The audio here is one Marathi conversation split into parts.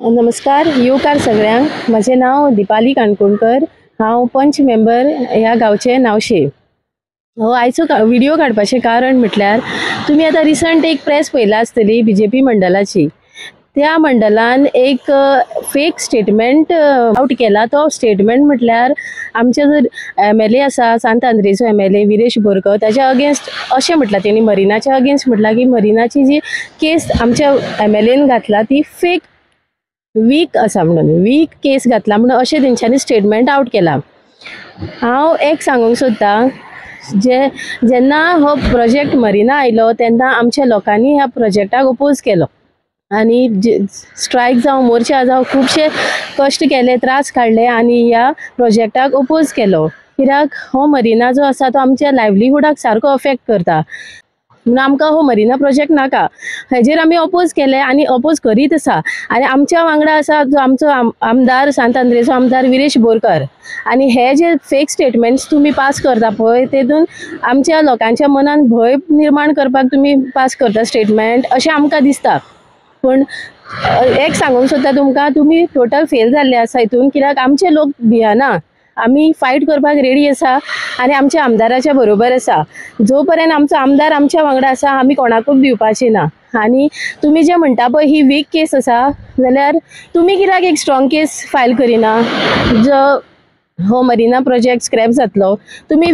नमस्कार, येवकार सगळ्यांक। माझे नाव दीपाली काणकोणकर। हांव पंच मेंबर ह्या गांवचे नावशे। आयचो व्हिडिओ काडपाचें कारण म्हटल्यार तुम्ही आता रिसंट एक प्रेस पळयला आसतली बीजेपी मंडलाची। त्या मंडलान एक फेक स्टेटमेंट आउट केला। तो स्टेटमेंट म्हटल्यार आमचे जो MLA आसा सांत आंद्रेचो MLA विरेश बोरकर, ताच्या अगेन्स्ट अशें म्हटलां तेणी मरिनाच्या अगेन्स्ट म्हटलां की मरिनाची जी केस आमच्या MLAन घातला ती फेक वीक आसा म्हणून, वीक केस घातला म्हणून अशें तेंच्यांनी स्टेटमेंट आउट केला। हांव एक सांगूंक सोदतां, जेन्ना हो प्रोजेक्ट मरिना आयलो तेन्ना आमच्या लोकांनी ह्या प्रोजेक्टाक अपोज केलो आनी स्ट्रायक जावं मोर्चा जावं खूबशे कश्ट केले, त्रास काडले आनी ह्या प्रोजेक्टाक अपोज केलो। कित्याक हो मरिना जो आसा तो आमच्या लायव्हलीहुडाक सारको अफेक्ट करता म्हणून आमकां हो मरिना प्रोजेक्ट नाका। हेजेर आमी अपोज केले आनी अपोज करीत आसा। आनी आमच्या वांगडा आसा जो आमचो आमदार सांत आंद्रेचो आमदार विरेश बोरकर। आनी हे जे फेक स्टेटमेंट्स तुमी पास करता पळय तेतून आमच्या लोकांच्या मनान भय निर्माण करपाक तुमी पास करता स्टेटमेंट अशें आमकां दिसता। पण एक सांगूंक सोदता तुमकां, तुमी टोटल फेल जाल्ले आसा हितून। कित्याक आमचे लोक भियेना, आमी फायट करपाक रेडी आसा आनी आमच्या आमदाराच्या बरोबर आसा। जो पर्यंत आमचो आमदार आमच्या वांगडा आसा आमी कोणाकूच भिवपाची ना। आनी तुमी जे म्हणटा पळय ही वीक केस आसा, जाल्यार तुमी कित्याक एक स्ट्रॉंग केस फायल करिना? जो हो मरिना प्रोजेक्ट स्क्रॅप जातलो, तुमी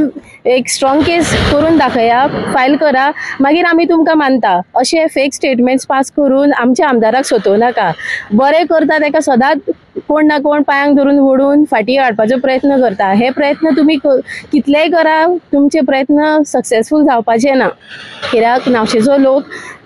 एक स्ट्रॉंग केस करून दाखया, फायल करा, मागीर आमी तुमकां मानता। अशे फेक स्टेटमेंट्स पास करून आमच्या आमदाराक सोंसोव नाका। बरें करता ताका सदांच कोण ना कोण पांयांक धरून ओडून फाटीं हाडपाचो प्रयत्न करता। हे प्रयत्न तुमी कितलेय करा, तुमचे प्रयत्न सक्सेसफूल जावपाचे ना। कित्याक नावशेचो लोक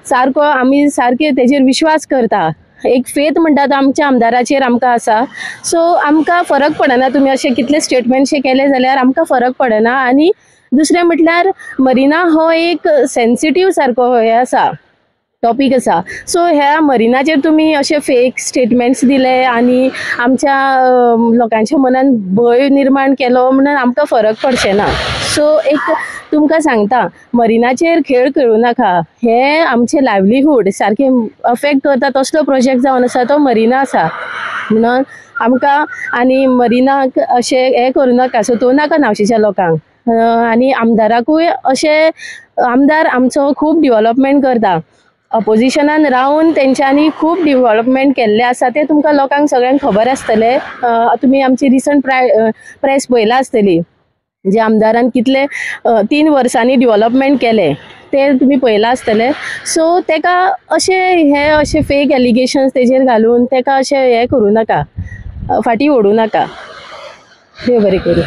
सारको आमी सारके तेजेर विश्वास करता। एक फेथ म्हणटा तो आमच्या आमदाराचेर आमकां आसा। सो आमकां फरक पडना तुमी अशे कितले स्टेटमेंट्स केले जाल्यार आमकां फरक पडना। आनी दुसरें म्हटल्यार मरिना हो एक सेन्सिटीव सारको हे आसा, टॉपीक आसा। सो ह्या मरिनाचेर तुमी अशे फेक स्टेटमेंट्स दिले आनी आमच्या लोकांच्या मनान भंय निर्माण केलो म्हणून आमकां फरक पडचे ना। सो एक तुमकां सांगता, मरिनाचेर खेळ खेळूं नाका। हे आमचे लायव्हलीहूड सारके अफेक्ट करता तसलो प्रोजेक्ट जावन आसा तो मरिना आसा म्हणून आमकां आनी मरिनाक अशें हे करूं नाका, सोंसोव नाका नावशेच्या लोकांक। आनी आमदाराकूय अशे, आमदार आमचो खूब डेव्हलपमेंट करता। अपोजिशनान रावन तेंच्यांनी खूब डेव्हलपमेंट केल्ले आसा ते तुमकां लोकांक सगळ्यांक खबर आसतले। तुमी आमची रिसंट प्रेस पळयला आसतली, जे आमदारान कितले 3 वर्सांनी डेव्हलपमेंट केले ते तुमी पळयला आसतले। सो तेका अशे फेक एलिगेशन्स तेजेर घालून तेका अशें हे करूं नाका, फाटीं ओडूं नाका। देव बरें करूं।